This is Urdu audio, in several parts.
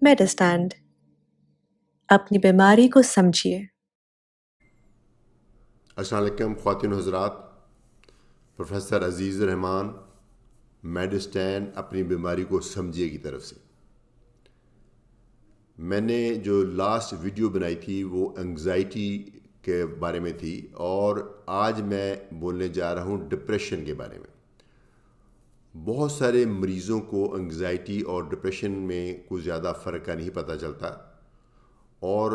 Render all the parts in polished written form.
میڈسٹینڈ اپنی بیماری کو سمجھیے۔ السلام علیکم خواتین و حضرات، پروفیسر عزیز الرحمان میڈسٹینڈ اپنی بیماری کو سمجھیے کی طرف سے۔ میں نے جو لاسٹ ویڈیو بنائی تھی وہ انگزائٹی کے بارے میں تھی، اور آج میں بولنے جا رہا ہوں ڈپریشن کے بارے میں۔ بہت سارے مریضوں کو انگزائٹی اور ڈپریشن میں کوئی زیادہ فرق کا نہیں پتہ چلتا، اور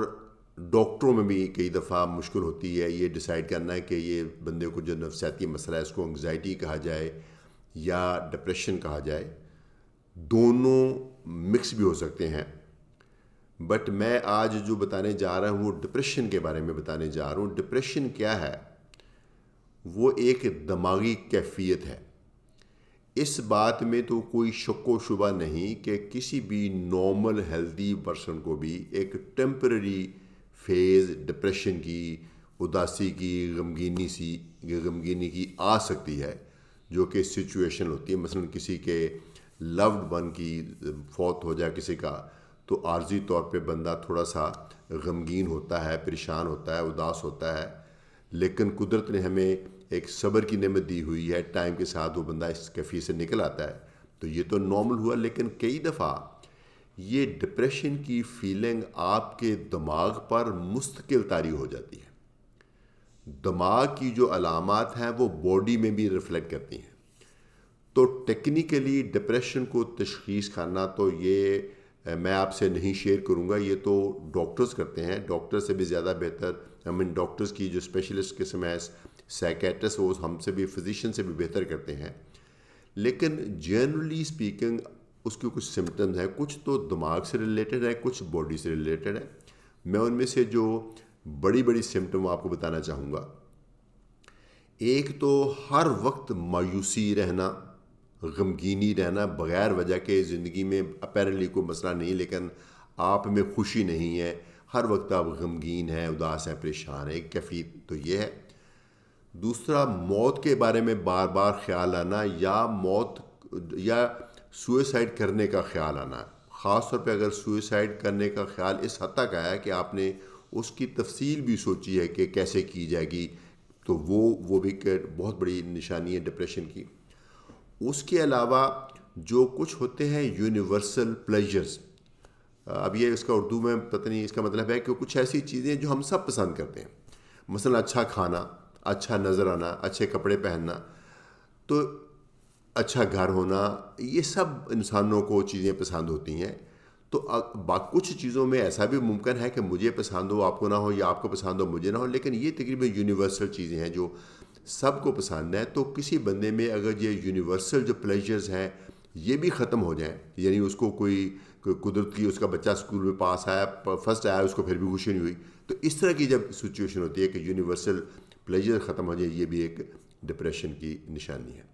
ڈاکٹروں میں بھی کئی دفعہ مشکل ہوتی ہے یہ ڈیسائیڈ کرنا ہے کہ یہ بندے کو جو نفسیاتی مسئلہ ہے اس کو انگزائٹی کہا جائے یا ڈپریشن کہا جائے۔ دونوں مکس بھی ہو سکتے ہیں، بٹ میں آج جو بتانے جا رہا ہوں وہ ڈپریشن کے بارے میں بتانے جا رہا ہوں۔ ڈپریشن کیا ہے؟ وہ ایک دماغی کیفیت ہے۔ اس بات میں تو کوئی شک و شبہ نہیں کہ کسی بھی نارمل ہیلدی پرسن کو بھی ایک ٹیمپرری فیز ڈپریشن کی، اداسی کی، غمگینی کی آ سکتی ہے، جو کہ سچویشن ہوتی ہے۔ مثلا کسی کے لوڈ ون کی فوت ہو جائے کسی کا، تو عارضی طور پہ بندہ تھوڑا سا غمگین ہوتا ہے، پریشان ہوتا ہے، اداس ہوتا ہے، لیکن قدرت نے ہمیں ایک صبر کی نعمت دی ہوئی ہے، ٹائم کے ساتھ وہ بندہ اس کیفیت سے نکل آتا ہے، تو یہ تو نارمل ہوا۔ لیکن کئی دفعہ یہ ڈپریشن کی فیلنگ آپ کے دماغ پر مستقل طاری ہو جاتی ہے۔ دماغ کی جو علامات ہیں وہ باڈی میں بھی ریفلیکٹ کرتی ہیں۔ تو ٹیکنیکلی ڈپریشن کو تشخیص کرنا تو یہ میں آپ سے نہیں شیئر کروں گا، یہ تو ڈاکٹرز کرتے ہیں۔ ڈاکٹر سے بھی زیادہ بہتر، ڈاکٹرز کی جو اسپیشلسٹ قسم ہے سائیکیٹرسٹ، وہ ہم سے بھی، فزیشین سے بھی بہتر کرتے ہیں۔ لیکن جنرلی اسپیکنگ اس کے کچھ سمٹمز ہیں، کچھ تو دماغ سے ریلیٹڈ ہے، کچھ باڈی سے ریلیٹڈ ہے۔ میں ان میں سے جو بڑی سمٹم آپ کو بتانا چاہوں گا، ایک تو ہر وقت مایوسی رہنا، غمگینی رہنا بغیر وجہ کے۔ زندگی میں اپیرنٹلی کوئی مسئلہ نہیں، لیکن آپ میں خوشی نہیں ہے، ہر وقت آپ غمگین ہیں، اداس ہیں، پریشان ہیں، ایک کیفیت تو یہ ہے۔ دوسرا، موت کے بارے میں بار بار خیال آنا، یا موت یا سوئسائڈ کرنے کا خیال آنا۔ خاص طور پہ اگر سوئسائڈ کرنے کا خیال اس حد تک آیا کہ آپ نے اس کی تفصیل بھی سوچی ہے کہ کیسے کی جائے گی، تو وہ بھی بہت بڑی نشانی ہے ڈپریشن کی۔ اس کے علاوہ جو کچھ ہوتے ہیں یونیورسل پلیجرز، اب یہ اس کا اردو میں پتہ نہیں، اس کا مطلب ہے کہ کچھ ایسی چیزیں جو ہم سب پسند کرتے ہیں، مثلا اچھا کھانا، اچھا نظر آنا، اچھے کپڑے پہننا، تو اچھا گھر ہونا، یہ سب انسانوں کو چیزیں پسند ہوتی ہیں۔ تو کچھ چیزوں میں ایسا بھی ممکن ہے کہ مجھے پسند ہو آپ کو نہ ہو، یا آپ کو پسند ہو مجھے نہ ہو، لیکن یہ تقریباً یونیورسل چیزیں ہیں جو سب کو پسند ہے۔ تو کسی بندے میں اگر یہ یونیورسل جو پلیجرز ہیں یہ بھی ختم ہو جائیں، یعنی اس کو کوئی قدرت کی، اس کا بچہ اسکول میں پاس آیا، فرسٹ آیا، اس کو پھر بھی خوشی نہیں ہوئی، تو اس طرح کی جب سچویشن ہوتی ہے کہ یونیورسل پلیجر ختم ہو جائے، یہ بھی ایک ڈپریشن کی نشانی ہے۔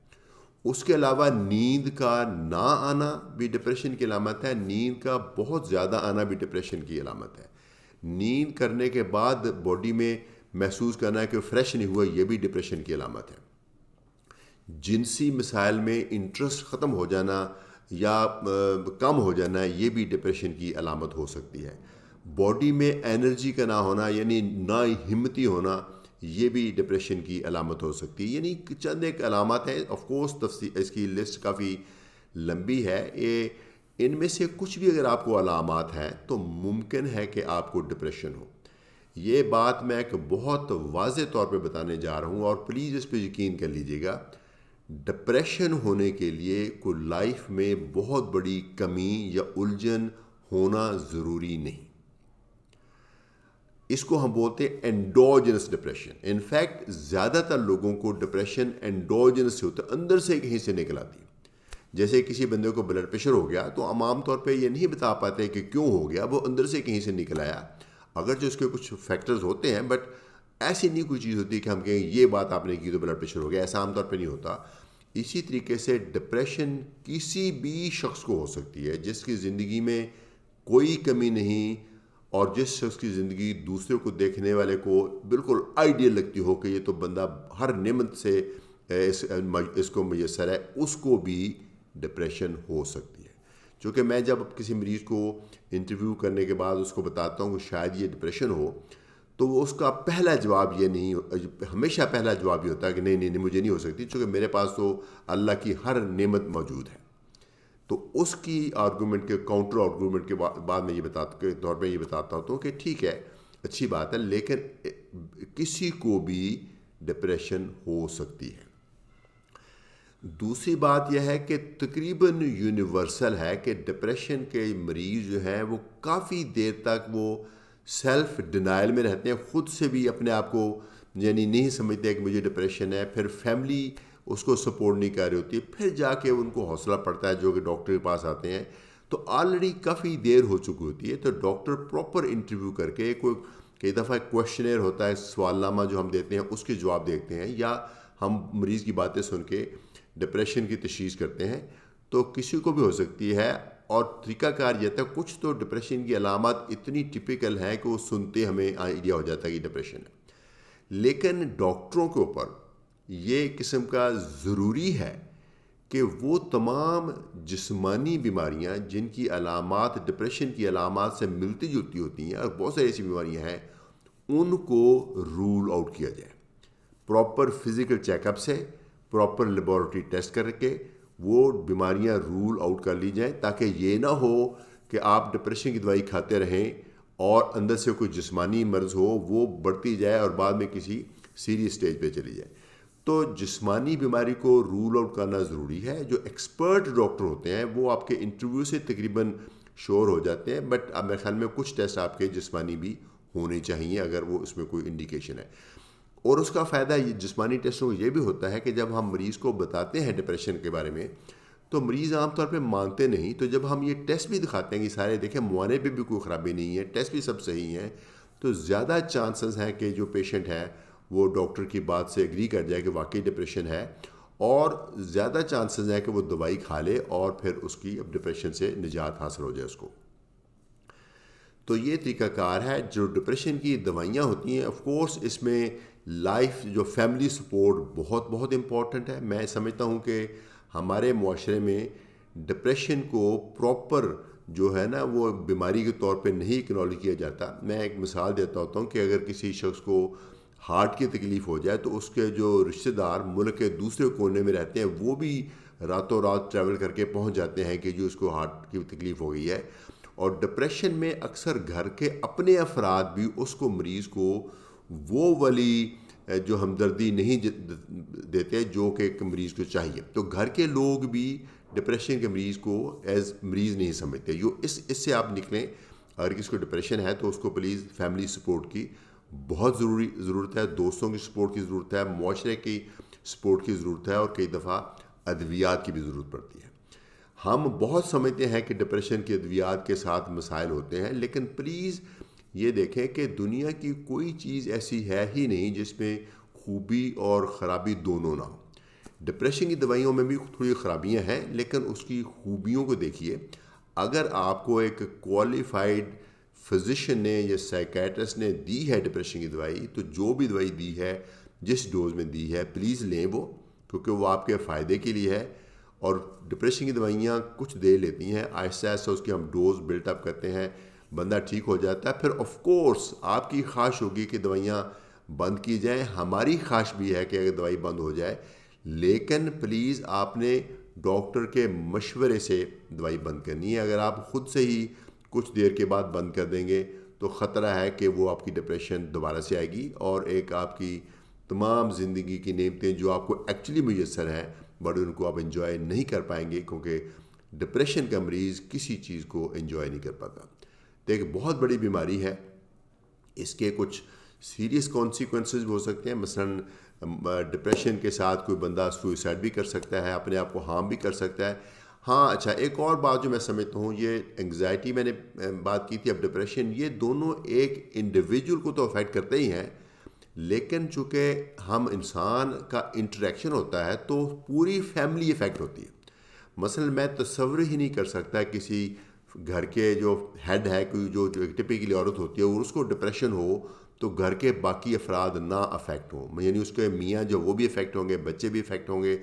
اس کے علاوہ نیند کا نہ آنا بھی ڈپریشن کی علامت ہے، نیند کا بہت زیادہ آنا بھی ڈپریشن کی علامت ہے۔ نیند کرنے کے بعد باڈی میں محسوس کرنا ہے کہ فریش نہیں ہوا، یہ بھی ڈپریشن کی علامت ہے۔ جنسی مسائل میں انٹرسٹ ختم ہو جانا یا کم ہو جانا، یہ بھی ڈپریشن کی علامت ہو سکتی ہے۔ باڈی میں انرجی کا نہ ہونا، یعنی نہ ہمتی ہونا، یہ بھی ڈپریشن کی علامت ہو سکتی ہے۔ یعنی چند ایک علامات ہیں، آف کورس اس کی لسٹ کافی لمبی ہے۔ ان میں سے کچھ بھی اگر آپ کو علامات ہیں تو ممکن ہے کہ آپ کو ڈپریشن ہو۔ یہ بات میں ایک بہت واضح طور پہ بتانے جا رہا ہوں، اور پلیز اس پہ یقین کر لیجئے گا، ڈپریشن ہونے کے لیے کوئی لائف میں بہت بڑی کمی یا الجھن ہونا ضروری نہیں۔ اس کو ہم بولتے ہیں انڈوجنس ڈپریشن۔ انفیکٹ زیادہ تر لوگوں کو ڈپریشن انڈوجنس سے ہوتا ہے، اندر سے کہیں سے نکل آتی ہے۔ جیسے کسی بندے کو بلڈ پریشر ہو گیا تو ہم عام طور پہ یہ نہیں بتا پاتے کہ کیوں ہو گیا، وہ اندر سے کہیں سے نکل آیا، اگرچہ اس کے کچھ فیکٹرز ہوتے ہیں، بٹ ایسی نہیں کوئی چیز ہوتی کہ ہم کہیں یہ بات آپ نے کی تو بلڈ پریشر ہو گیا، ایسا عام طور پہ نہیں ہوتا۔ اسی طریقے سے ڈپریشن کسی بھی شخص کو ہو سکتی ہے جس کی زندگی میں کوئی کمی نہیں، اور جس شخص کی زندگی دوسرے کو دیکھنے والے کو بالکل آئیڈیل لگتی ہو کہ یہ تو بندہ ہر نعمت سے اس کو میسر ہے، اس کو بھی ڈپریشن ہو سکتی ہے۔ چونکہ میں جب کسی مریض کو انٹرویو کرنے کے بعد اس کو بتاتا ہوں کہ شاید یہ ڈپریشن ہو، تو وہ اس کا پہلا جواب یہ نہیں، ہمیشہ پہلا جواب یہ ہوتا ہے کہ نہیں نہیں نہیں مجھے نہیں ہو سکتی، چونکہ میرے پاس تو اللہ کی ہر نعمت موجود ہے۔ تو اس کی آرگومنٹ کے کاؤنٹر آرگومنٹ کے بعد میں کے طور پہ یہ بتاتا ہوں کہ ٹھیک ہے، اچھی بات ہے، لیکن کسی کو بھی ڈپریشن ہو سکتی ہے۔ دوسری بات یہ ہے کہ تقریباً یونیورسل ہے کہ ڈپریشن کے مریض جو ہیں وہ کافی دیر تک وہ سیلف ڈینائل میں رہتے ہیں، خود سے بھی اپنے آپ کو یعنی نہیں سمجھتے کہ مجھے ڈپریشن ہے، پھر فیملی اس کو سپورٹ نہیں کر رہی ہوتی، پھر جا کے ان کو حوصلہ پڑتا ہے جو کہ ڈاکٹر کے پاس آتے ہیں، تو آلریڈی کافی دیر ہو چکی ہوتی ہے، تو ڈاکٹر پراپر انٹرویو کر کے کئی دفعہ کویشچنر ہوتا ہے، سوال نامہ جو ہم دیتے ہیں اس کے جواب دیکھتے ہیں، یا ہم مریض کی باتیں سن کے ڈپریشن کی تشخیص کرتے ہیں۔ تو کسی کو بھی ہو سکتی ہے، اور طریقہ کار یہ تھا، کچھ تو ڈپریشن کی علامات اتنی ٹپیکل ہیں کہ وہ سنتے ہمیں آئیڈیا ہو جاتا ہے کہ ڈپریشن ہے، لیکن ڈاکٹروں کے اوپر یہ قسم کا ضروری ہے کہ وہ تمام جسمانی بیماریاں جن کی علامات ڈپریشن کی علامات سے ملتی جلتی ہوتی ہیں، اور بہت ساری ایسی بیماریاں ہیں، ان کو رول آؤٹ کیا جائے پراپر فزیکل چیک اپ سے، پراپر لیبارٹری ٹیسٹ کر کے وہ بیماریاں رول آؤٹ کر لی جائیں، تاکہ یہ نہ ہو کہ آپ ڈپریشن کی دوائی کھاتے رہیں اور اندر سے کوئی جسمانی مرض ہو، وہ بڑھتی جائے اور بعد میں کسی سیریس سٹیج پہ چلی جائے۔ تو جسمانی بیماری کو رول آؤٹ کرنا ضروری ہے۔ جو ایکسپرٹ ڈاکٹر ہوتے ہیں وہ آپ کے انٹرویو سے تقریباً شور ہو جاتے ہیں، بٹ اب میرے خیال میں کچھ ٹیسٹ آپ کے جسمانی بھی ہونے چاہیے اگر وہ اس میں کوئی انڈیکیشن ہے۔ اور اس کا فائدہ یہ جسمانی ٹیسٹوں کو یہ بھی ہوتا ہے کہ جب ہم مریض کو بتاتے ہیں ڈپریشن کے بارے میں، تو مریض عام طور پہ مانتے نہیں، تو جب ہم یہ ٹیسٹ بھی دکھاتے ہیں کہ سارے دیکھیں معائنے پہ بھی کوئی خرابی نہیں ہے، ٹیسٹ بھی سب صحیح ہیں، تو زیادہ چانسز ہیں کہ جو پیشنٹ ہے وہ ڈاکٹر کی بات سے ایگری کر جائے کہ واقعی ڈپریشن ہے، اور زیادہ چانسز ہیں کہ وہ دوائی کھا لے اور پھر اس کی اب ڈپریشن سے نجات حاصل ہو جائے اس کو۔ تو یہ طریقہ کار ہے۔ جو ڈپریشن کی دوائیاں ہوتی ہیں، آف کورس اس میں لائف جو فیملی سپورٹ بہت بہت امپورٹنٹ ہے۔ میں سمجھتا ہوں کہ ہمارے معاشرے میں ڈپریشن کو پراپر جو ہے نا وہ بیماری کے طور پہ نہیں اکنالج کیا جاتا۔ میں ایک مثال دیتا ہوتا ہوں کہ اگر کسی شخص کو ہارٹ کی تکلیف ہو جائے تو اس کے جو رشتہ دار ملک کے دوسرے کونے میں رہتے ہیں وہ بھی راتوں رات ٹریول کر کے پہنچ جاتے ہیں کہ جو اس کو ہارٹ کی تکلیف ہو گئی ہے۔ اور ڈپریشن میں اکثر گھر کے اپنے افراد بھی اس کو مریض کو وہ والی جو ہمدردی نہیں دیتے جو کہ ایک مریض کو چاہیے، تو گھر کے لوگ بھی ڈپریشن کے مریض کو ایز مریض نہیں سمجھتے۔ اس سے آپ نکلیں۔ اگر کسی کو ڈپریشن ہے تو اس کو پلیز فیملی سپورٹ کی بہت ضرورت ہے، دوستوں کی سپورٹ کی ضرورت ہے، معاشرے کی سپورٹ کی ضرورت ہے، اور کئی دفعہ ادویات کی بھی ضرورت پڑتی ہے۔ ہم بہت سمجھتے ہیں کہ ڈپریشن کی ادویات کے ساتھ مسائل ہوتے ہیں، لیکن پلیز یہ دیکھیں کہ دنیا کی کوئی چیز ایسی ہے ہی نہیں جس میں خوبی اور خرابی دونوں نہ ہو۔ ڈپریشن کی دوائیوں میں بھی تھوڑی خرابیاں ہیں، لیکن اس کی خوبیوں کو دیکھیے۔ اگر آپ کو ایک کوالیفائڈ فزیشین نے یا سائیکیٹرسٹ نے دی ہے ڈپریشن کی دوائی، تو جو بھی دوائی دی ہے جس ڈوز میں دی ہے پلیز لیں وہ، کیونکہ وہ آپ کے فائدے کے لیے ہے۔ اور ڈپریشن کی دوائیاں کچھ دیر لیتی ہیں، آہستہ آہستہ اس کی ہم ڈوز بلٹ اپ کرتے ہیں، بندہ ٹھیک ہو جاتا ہے۔ پھر آف کورس آپ کی خواہش ہوگی کہ دوائیاں بند کی جائیں، ہماری خواہش بھی ہے کہ اگر دوائی بند ہو جائے، لیکن پلیز آپ نے ڈاکٹر کے مشورے سے دوائی بند کرنی ہے۔ اگر آپ خود سے ہی کچھ دیر کے بعد بند کر دیں گے تو خطرہ ہے کہ وہ آپ کی ڈپریشن دوبارہ سے آئے گی، اور ایک آپ کی تمام زندگی کی نعمتیں جو آپ کو ایکچولی میسر ہیں بٹ ان کو آپ انجوائے نہیں کر پائیں گے، کیونکہ ڈپریشن کا مریض کسی چیز کو انجوائے نہیں کر پاتا۔ تو ایک بہت بڑی بیماری ہے، اس کے کچھ سیریس کانسیکوینسز بھی ہو سکتے ہیں۔ مثلا ڈپریشن کے ساتھ کوئی بندہ سوئسائڈ بھی کر سکتا ہے، اپنے آپ کو ہارم بھی کر سکتا ہے۔ ہاں اچھا، ایک اور بات جو میں سمجھتا ہوں، یہ انگزائٹی میں نے بات کی تھی، اب ڈپریشن، یہ دونوں ایک انڈیویجول کو تو افیکٹ کرتے ہی ہیں، لیکن چونکہ ہم انسان کا انٹریکشن ہوتا ہے تو پوری فیملی افیکٹ ہوتی ہے۔ مثلا میں تصور ہی نہیں کر سکتا کسی گھر کے جو ہیڈ ہے، کوئی جو ایک ٹپیکلی عورت ہوتی ہے اور اس کو ڈپریشن ہو تو گھر کے باقی افراد نہ افیکٹ ہوں، یعنی اس کے میاں جو وہ بھی افیکٹ ہوں گے، بچے بھی افیکٹ ہوں گے،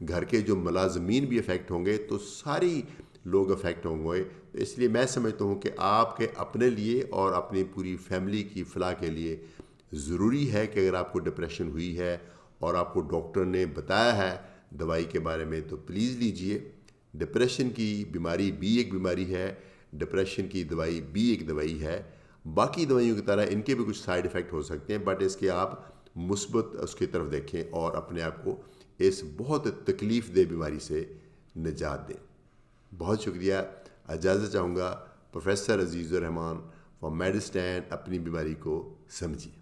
گھر کے جو ملازمین بھی افیکٹ ہوں گے، تو ساری لوگ افیکٹ ہوں گے. تو اس لیے میں سمجھتا ہوں کہ آپ کے اپنے لیے اور اپنی پوری فیملی کی فلاح کے لیے ضروری ہے کہ اگر آپ کو ڈپریشن ہوئی ہے اور آپ کو ڈاکٹر نے بتایا ہے دوائی کے بارے میں تو پلیز لیجئے. ڈپریشن کی بیماری بھی ایک بیماری ہے, ڈپریشن کی دوائی بھی ایک دوائی ہے. باقی دوائیوں کی طرح ان کے بھی کچھ سائیڈ افیکٹ ہو سکتے ہیں, بٹ اس کے آپ مثبت اس کی طرف دیکھیں اور اپنے آپ کو اس بہت تکلیف دہ بیماری سے نجات دیں. بہت شکریہ. اجازت چاہوں گا پروفیسر عزیز الرحمان فار میڈسٹینڈ. اپنی بیماری کو سمجھیے.